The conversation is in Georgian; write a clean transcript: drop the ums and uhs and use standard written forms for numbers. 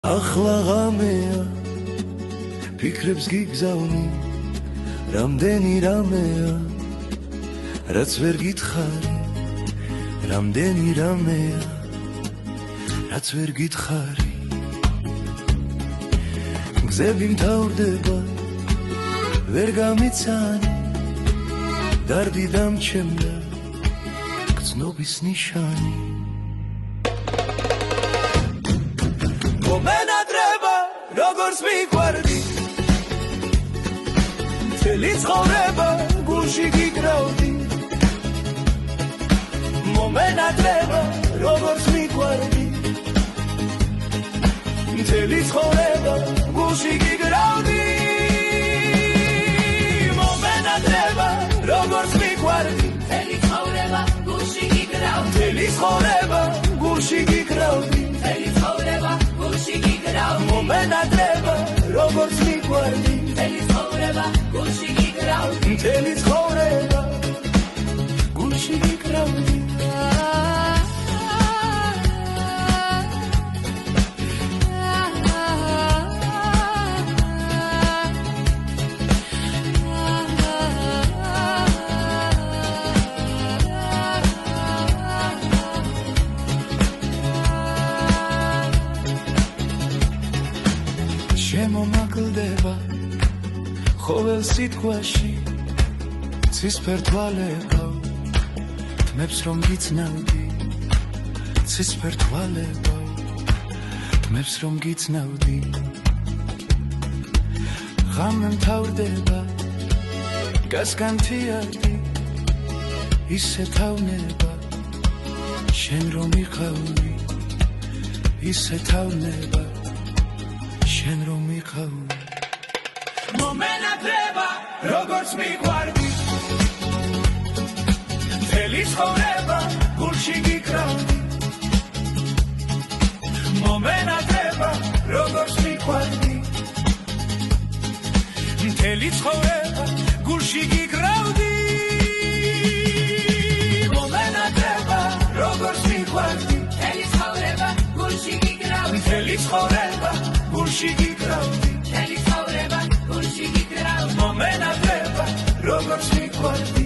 ახლა ღამეა ფიქრებს გიგზავნი რამდენი რამეა რაც ვერ გითხარი რამდენი რამეა რაც ვერ გითხარი გზები მთავრდება ვერ გამიცანი დარდი დამჩემდა გრძნობის ნიშანი მომენატრება როგორც მიყვარდი მთელი ცხოვრება გულში გიკრავდი მომენატრება როგორც მიყვარდი მთელი ცხოვრება გულში გიკრავდი მომენატრება როგორც მიყვარდი მთელი ცხოვრება გულში გიკრავდი მთელი ცხოვრება გულში გიკრავდი მთელი ცხოვრება გულში გიკრავდი მომენატრება როგორც მიყვარდი მთელი ცხოვრება გულში გიკრავდი მთელი ცხოვრება გულში გიკრავდი შემომაკლდება ყოველ სიტყვაში ცისფერ თვალებავ თმებს რომ გიცნავდი ცისფერ თვალებავ თმებს რომ გიცნავდი ღამე მთავრდება გასგანთიადი ისე თავნება შენ რომ იყავი ისე თავნება შენ რომ იყავი მომენატრება როგორც მიყვარდი მთელი ცხოვრება გულში გიკრავდი მომენატრება როგორც მიყვარდი მთელი ცხოვრება გულში გიკრავდი მომენატრება როგორც მიყვარდი მთელი ცხოვრება გულში გიკრავდი მთელი ცხოვრება გულში გიკრავდი მთელი ცხოვრება გულში გიკრავდი მომენატრება როგორც მიყვარდი